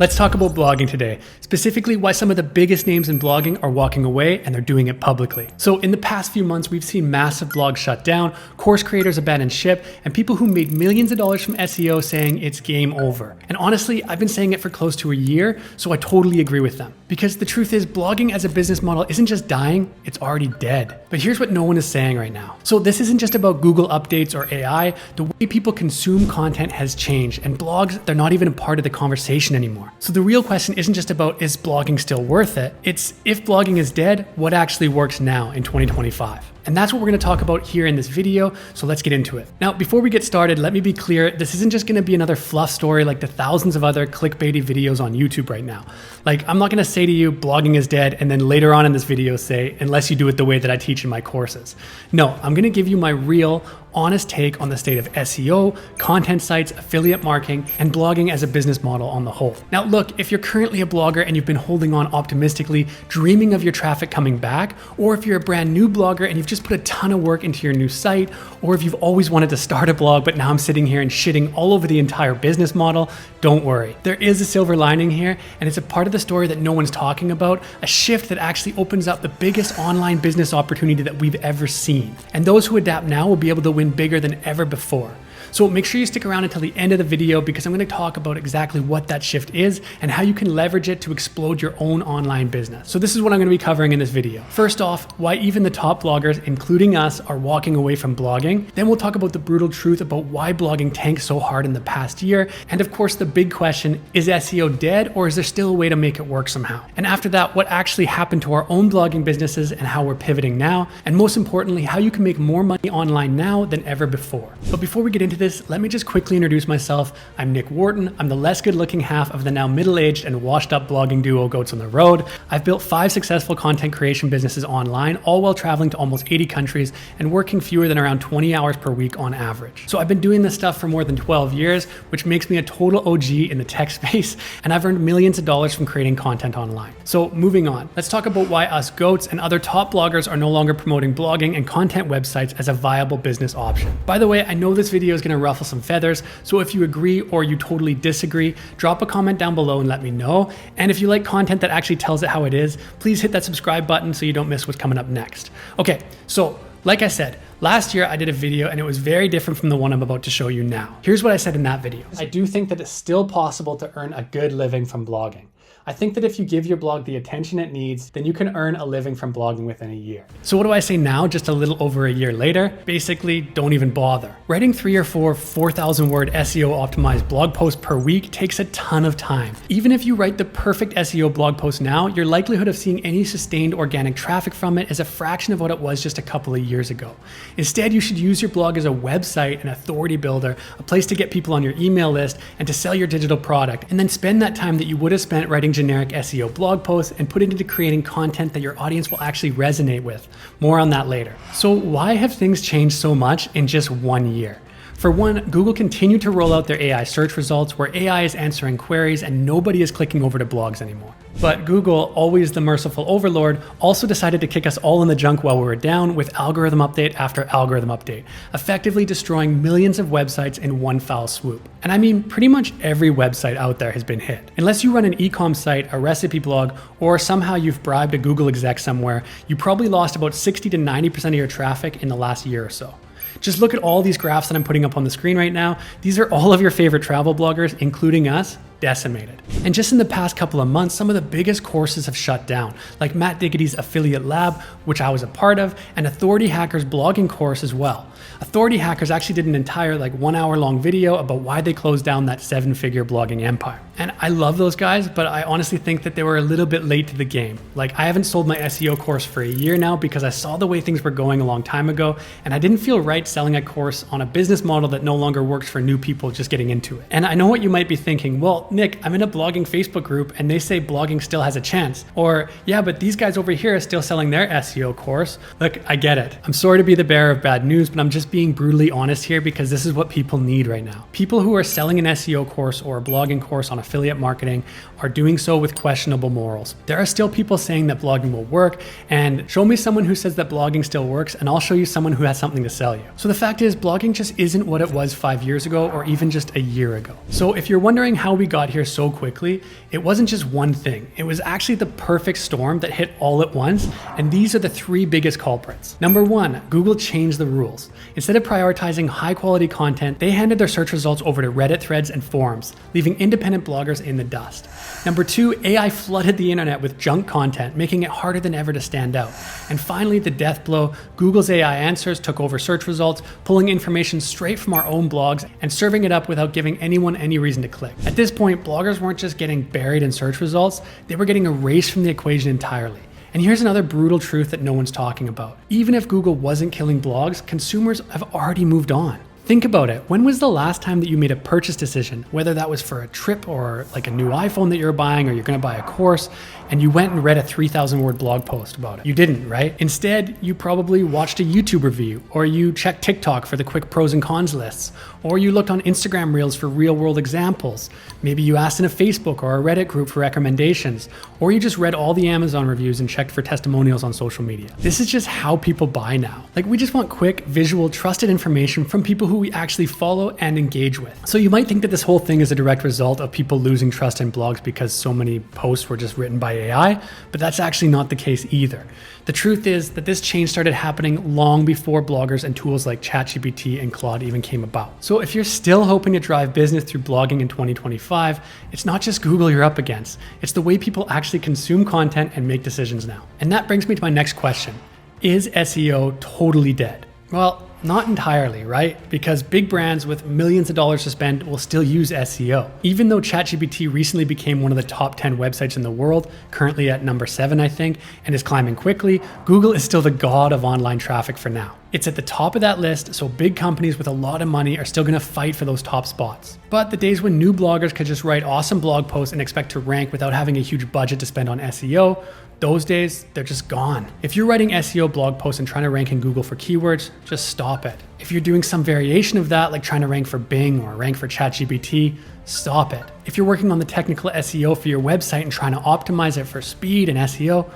Let's talk about blogging today, specifically why some of the biggest names in blogging are walking away and they're doing it publicly. So in the past few months, we've seen massive blogs shut down, course creators abandon ship, and people who made millions of dollars from SEO saying it's game over. And honestly, I've been saying it for close to a year, so I totally agree with them. Because the truth is, blogging as a business model isn't just dying, it's already dead. But here's what no one is saying right now. So this isn't just about Google updates or AI, the way people consume content has changed, and blogs, they're not even a part of the conversation anymore. So the real question isn't just about, is blogging still worth it? It's, if blogging is dead, what actually works now in 2025? And that's what we're going to talk about here in this video, so let's get into it. Now, before we get started, let me be clear, this isn't just going to be another fluff story like the thousands of other clickbaity videos on YouTube right now. Like, I'm not going to say to you, blogging is dead, and then later on in this video say, unless you do it the way that I teach in my courses. No, I'm going to give you my real, honest take on the state of SEO, content sites, affiliate marketing, and blogging as a business model on the whole. Now, look, if you're currently a blogger and you've been holding on optimistically, dreaming of your traffic coming back, or if you're a brand new blogger and you've just put a ton of work into your new site, or if you've always wanted to start a blog, but now I'm sitting here and shitting all over the entire business model, don't worry. There is a silver lining here, and it's a part of the story that no one's talking about, a shift that actually opens up the biggest online business opportunity that we've ever seen. And those who adapt now will be able to win bigger than ever before. So make sure you stick around until the end of the video because I'm going to talk about exactly what that shift is and how you can leverage it to explode your own online business. So this is what I'm going to be covering in this video. First off, why even the top bloggers, including us, are walking away from blogging. Then we'll talk about the brutal truth about why blogging tanked so hard in the past year. And of course, the big question, is SEO dead or is there still a way to make it work somehow? And after that, what actually happened to our own blogging businesses and how we're pivoting now. And most importantly, how you can make more money online now than ever before. But before we get into this, let me just quickly introduce myself. I'm Nick Wharton. I'm the less good looking half of the now middle-aged and washed up blogging duo Goats on the Road. I've built 5 successful content creation businesses online, all while traveling to almost 80 countries and working fewer than around 20 hours per week on average. So I've been doing this stuff for more than 12 years, which makes me a total OG in the tech space, and I've earned millions of dollars from creating content online. So moving on, let's talk about why us goats and other top bloggers are no longer promoting blogging and content websites as a viable business option. By the way, I know this video is going to ruffle some feathers, so if you agree or you totally disagree, drop a comment down below and let me know. And if you like content that actually tells it how it is, please hit that subscribe button so you don't miss what's coming up next. Okay, so like I said, last year I did a video and it was very different from the one I'm about to show you now. Here's what I said in that video. I do think that it's still possible to earn a good living from blogging. I think that if you give your blog the attention it needs, then you can earn a living from blogging within a year. So what do I say now, just a little over a year later? Basically, don't even bother. Writing 3 or 4 4,000 word SEO optimized blog posts per week takes a ton of time. Even if you write the perfect SEO blog post now, your likelihood of seeing any sustained organic traffic from it is a fraction of what it was just a couple of years ago. Instead, you should use your blog as a website, an authority builder, a place to get people on your email list and to sell your digital product, and then spend that time that you would have spent writing generic SEO blog posts and put it into creating content that your audience will actually resonate with. More on that later. So why have things changed so much in just 1 year? For one, Google continued to roll out their AI search results where AI is answering queries and nobody is clicking over to blogs anymore. But Google, always the merciful overlord, also decided to kick us all in the junk while we were down with algorithm update after algorithm update, effectively destroying millions of websites in one foul swoop. And I mean, pretty much every website out there has been hit. Unless you run an e-com site, a recipe blog, or somehow you've bribed a Google exec somewhere, you probably lost about 60 to 90% of your traffic in the last year or so. Just look at all these graphs that I'm putting up on the screen right now. These are all of your favorite travel bloggers, including us, decimated. And just in the past couple of months, some of the biggest courses have shut down, like Matt Diggity's Affiliate Lab, which I was a part of, and Authority Hacker's blogging course as well. Authority Hackers actually did an entire 1 hour long video about why they closed down that 7-figure blogging empire. And I love those guys, but I honestly think that they were a little bit late to the game. Like, I haven't sold my SEO course for a year now because I saw the way things were going a long time ago, and I didn't feel right selling a course on a business model that no longer works for new people just getting into it. And I know what you might be thinking, well, Nick, I'm in a blogging Facebook group and they say blogging still has a chance. Or, yeah, but these guys over here are still selling their SEO course. Look, I get it. I'm sorry to be the bearer of bad news, but I'm just being brutally honest here because this is what people need right now. People who are selling an SEO course or a blogging course on affiliate marketing are doing so with questionable morals. There are still people saying that blogging will work, and show me someone who says that blogging still works and I'll show you someone who has something to sell you. So the fact is, blogging just isn't what it was 5 years ago or even just a year ago. So if you're wondering how we got got here so quickly, it wasn't just one thing. It was actually the perfect storm that hit all at once, and these are the three biggest culprits. Number one, Google changed the rules. Instead of prioritizing high quality content, they handed their search results over to Reddit threads and forums, leaving independent bloggers in the dust. Number two, AI flooded the internet with junk content, making it harder than ever to stand out. And finally, the death blow, Google's AI answers took over search results, pulling information straight from our own blogs and serving it up without giving anyone any reason to click. At this point, bloggers weren't just getting buried in search results, they were getting erased from the equation entirely. And here's another brutal truth that no one's talking about. Even if Google wasn't killing blogs, consumers have already moved on. Think about it. When was the last time that you made a purchase decision, whether that was for a trip or like a new iPhone that you're buying or you're going to buy a course, and you went and read a 3,000 word blog post about it? You didn't, right? Instead, you probably watched a YouTube review, or you checked TikTok for the quick pros and cons lists, or you looked on Instagram Reels for real world examples. Maybe you asked in a Facebook or a Reddit group for recommendations, or you just read all the Amazon reviews and checked for testimonials on social media. This is just how people buy now. Like, we just want quick, visual, trusted information from people who we actually follow and engage with. So you might think that this whole thing is a direct result of people losing trust in blogs because so many posts were just written by AI, but that's actually not the case either. The truth is that this change started happening long before bloggers and tools like ChatGPT and Claude even came about. So if you're still hoping to drive business through blogging in 2025, it's not just Google you're up against, it's the way people actually consume content and make decisions now. And that brings me to my next question. Is SEO totally dead? Well, not entirely, right? Because big brands with millions of dollars to spend will still use SEO. Even though ChatGPT recently became one of the top 10 websites in the world, currently at number 7, I think, and is climbing quickly, Google is still the god of online traffic for now. It's at the top of that list, so big companies with a lot of money are still gonna fight for those top spots. But the days when new bloggers could just write awesome blog posts and expect to rank without having a huge budget to spend on SEO, those days, they're just gone. If you're writing SEO blog posts and trying to rank in Google for keywords, just stop it. If you're doing some variation of that, like trying to rank for Bing or rank for ChatGPT, stop it. If you're working on the technical SEO for your website and trying to optimize it for speed and SEO,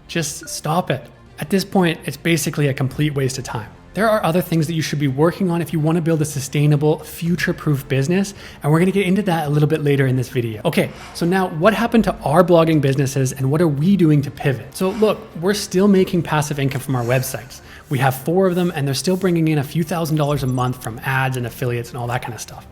just stop it. At this point, it's basically a complete waste of time. There are other things that you should be working on if you want to build a sustainable, future-proof business, and we're going to get into that a little bit later in this video. Okay, so now what happened to our blogging businesses and what are we doing to pivot? So look, we're still making passive income from our websites. We have 4 of them and they're still bringing in a few $1,000s a month from ads and affiliates and all that kind of stuff.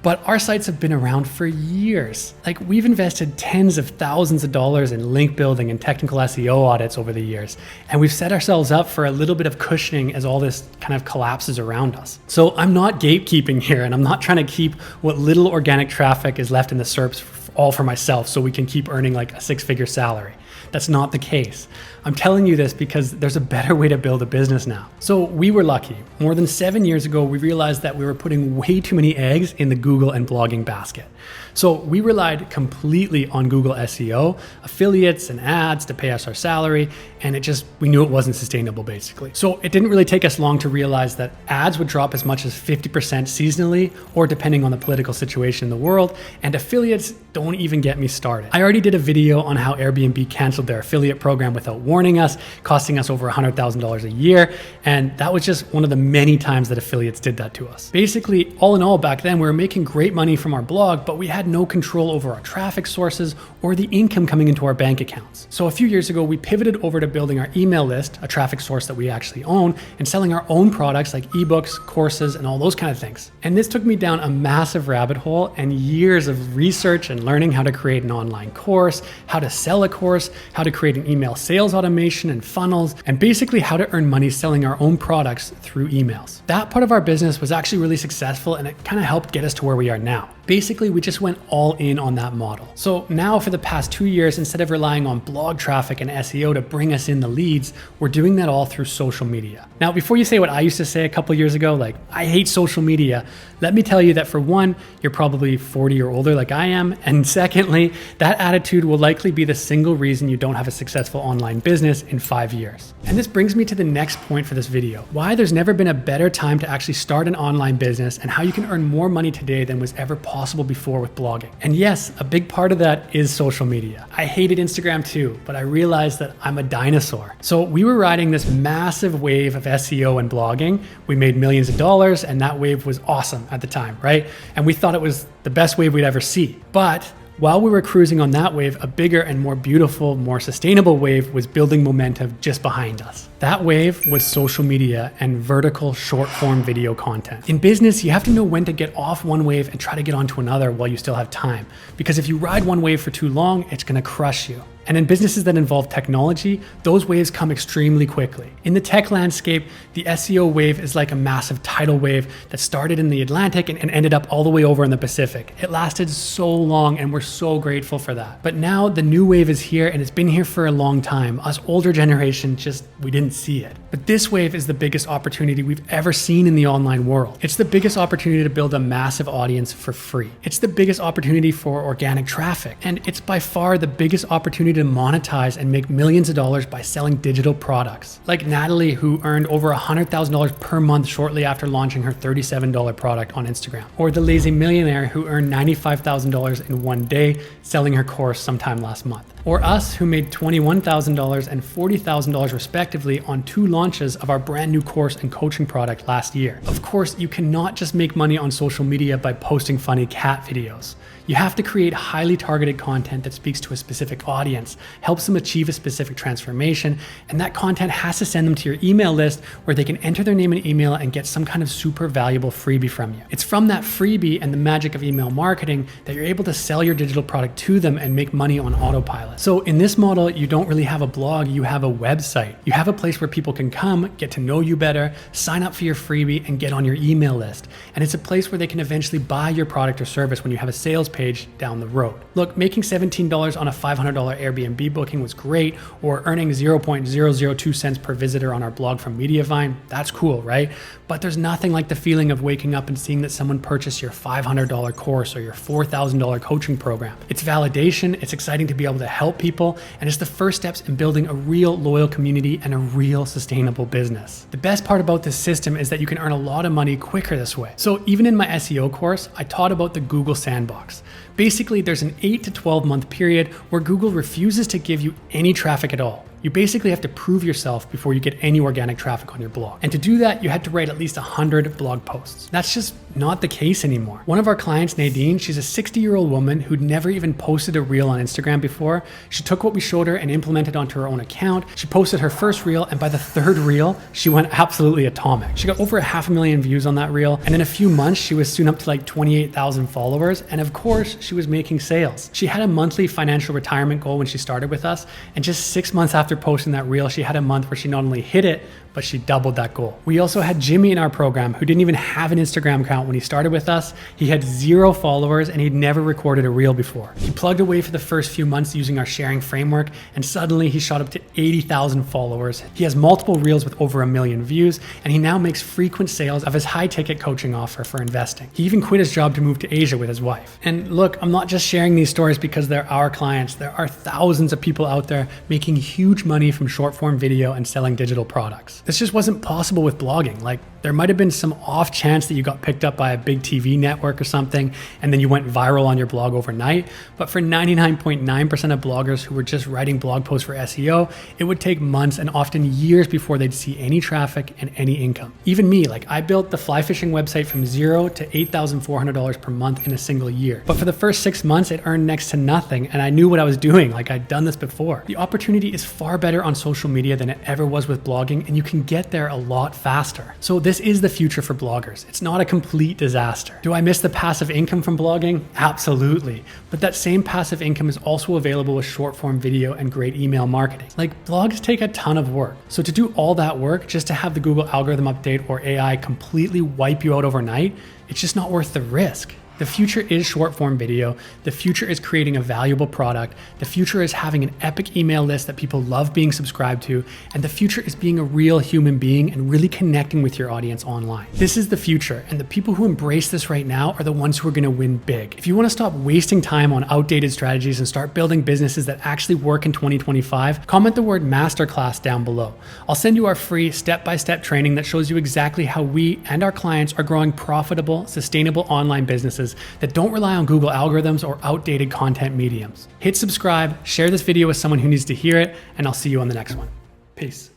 But our sites have been around for years. Like, we've invested tens of thousands of dollars in link building and technical SEO audits over the years. And we've set ourselves up for a little bit of cushioning as all this kind of collapses around us. So I'm not gatekeeping here, and I'm not trying to keep what little organic traffic is left in the SERPs all for myself so we can keep earning like a 6-figure salary. That's not the case. I'm telling you this because there's a better way to build a business now. So we were lucky. More than 7 years ago, we realized that we were putting way too many eggs in the Google and blogging basket. So we relied completely on Google SEO, affiliates and ads to pay us our salary, and we knew it wasn't sustainable basically. So it didn't really take us long to realize that ads would drop as much as 50% seasonally, or depending on the political situation in the world, and affiliates, don't even get me started. I already did a video on how Airbnb canceled their affiliate program without warning us, costing us over $100,000 a year, and that was just one of the many times that affiliates did that to us. Basically, all in all, back then we were making great money from our blog, but we had no control over our traffic sources or the income coming into our bank accounts. So a few years ago, we pivoted over to building our email list, a traffic source that we actually own, and selling our own products like ebooks, courses, and all those kind of things. And this took me down a massive rabbit hole and years of research and learning how to create an online course, how to sell a course, how to create an email sales automation and funnels, and basically how to earn money selling our own products through emails. That part of our business was actually really successful, and it kind of helped get us to where we are now. Basically, we just went all in on that model. So now for the past 2 years, instead of relying on blog traffic and SEO to bring us in the leads, we're doing that all through social media. Now, before you say what I used to say a couple years ago, like, I hate social media, let me tell you that for one, you're probably 40 or older like I am. And secondly, that attitude will likely be the single reason you don't have a successful online business in 5 years. And this brings me to the next point for this video, why there's never been a better time to actually start an online business and how you can earn more money today than was ever possible before with blogging. And yes, a big part of that is social media. I hated Instagram too, but I realized that I'm a dinosaur. So we were riding this massive wave of SEO and blogging. We made millions of dollars, and that wave was awesome at the time, right? And we thought it was the best wave we'd ever see. But While we were cruising on that wave, a bigger and more beautiful, more sustainable wave was building momentum just behind us. That wave was social media and vertical short form video content. In business, you have to know when to get off one wave and try to get onto another while you still have time. Because if you ride one wave for too long, it's gonna crush you. And in businesses that involve technology, those waves come extremely quickly. In the tech landscape, the SEO wave is like a massive tidal wave that started in the Atlantic and ended up all the way over in the Pacific. It lasted so long and we're so grateful for that. But now the new wave is here and it's been here for a long time. Us older generation we didn't see it. But this wave is the biggest opportunity we've ever seen in the online world. It's the biggest opportunity to build a massive audience for free. It's the biggest opportunity for organic traffic. And it's by far the biggest opportunity to monetize and make millions of dollars by selling digital products. Like Natalie, who earned over $100,000 per month shortly after launching her $37 product on Instagram. Or the lazy millionaire who earned $95,000 in one day selling her course sometime last month. Or us, who made $21,000 and $40,000 respectively on 2 launches of our brand new course and coaching product last year. Of course, you cannot just make money on social media by posting funny cat videos. You have to create highly targeted content that speaks to a specific audience, helps them achieve a specific transformation, and that content has to send them to your email list where they can enter their name and email and get some kind of super valuable freebie from you. It's from that freebie and the magic of email marketing that you're able to sell your digital product to them and make money on autopilot. So in this model, you don't really have a blog, you have a website. You have a place where people can come, get to know you better, sign up for your freebie, and get on your email list. And it's a place where they can eventually buy your product or service when you have a sales page down the road. Look, making $17 on a $500 Airbnb booking was great, or earning 0.002 cents per visitor on our blog from Mediavine, that's cool, right? But there's nothing like the feeling of waking up and seeing that someone purchased your $500 course or your $4,000 coaching program. It's validation, it's exciting to be able to help people, and it's the first steps in building a real loyal community and a real sustainable business. The best part about this system is that you can earn a lot of money quicker this way. So even in my SEO course, I taught about the Google Sandbox. Basically, there's an 8 to 12 month period where Google refuses to give you any traffic at all. You basically have to prove yourself before you get any organic traffic on your blog. And to do that, you had to write at least 100 blog posts. That's just not the case anymore. One of our clients, Nadine, she's a 60-year-old woman who'd never even posted a reel on Instagram before. She took what we showed her and implemented onto her own account. She posted her first reel, and by the 3rd reel, she went absolutely atomic. She got over 500,000 views on that reel, and in a few months, she was soon up to like 28,000 followers, and of course, she was making sales. She had a monthly financial retirement goal when she started with us, and just 6 months after posting that reel, she had a month where she not only hit it, but she doubled that goal. We also had Jimmy in our program who didn't even have an Instagram account when he started with us. He had 0 followers and he'd never recorded a reel before. He plugged away for the first few months using our sharing framework, and suddenly he shot up to 80,000 followers. He has multiple reels with over 1 million views, and he now makes frequent sales of his high-ticket coaching offer for investing. He even quit his job to move to Asia with his wife. And look, I'm not just sharing these stories because they're our clients. There are thousands of people out there making huge money from short-form video and selling digital products. This just wasn't possible with blogging. Like, there might have been some off chance that you got picked up by a big TV network or something, and then you went viral on your blog overnight. But for 99.9% of bloggers who were just writing blog posts for SEO, it would take months and often years before they'd see any traffic and any income. Even me, like, I built the fly fishing website from 0 to $8,400 per month in a single year. But for the first 6 months, it earned next to nothing, and I knew what I was doing. Like, I'd done this before. The opportunity is far better on social media than it ever was with blogging, and you can get there a lot faster. So this is the future for bloggers. It's not a complete disaster. Do I miss the passive income from blogging? Absolutely. But that same passive income is also available with short form video and great email marketing. Like, blogs take a ton of work. So to do all that work just to have the Google algorithm update or AI completely wipe you out overnight, it's just not worth the risk. The future is short form video. The future is creating a valuable product. The future is having an epic email list that people love being subscribed to. And the future is being a real human being and really connecting with your audience online. This is the future. And the people who embrace this right now are the ones who are going to win big. If you want to stop wasting time on outdated strategies and start building businesses that actually work in 2025, comment the word masterclass down below. I'll send you our free step-by-step training that shows you exactly how we and our clients are growing profitable, sustainable online businesses that don't rely on Google algorithms or outdated content mediums. Hit subscribe, share this video with someone who needs to hear it, and I'll see you on the next one. Peace.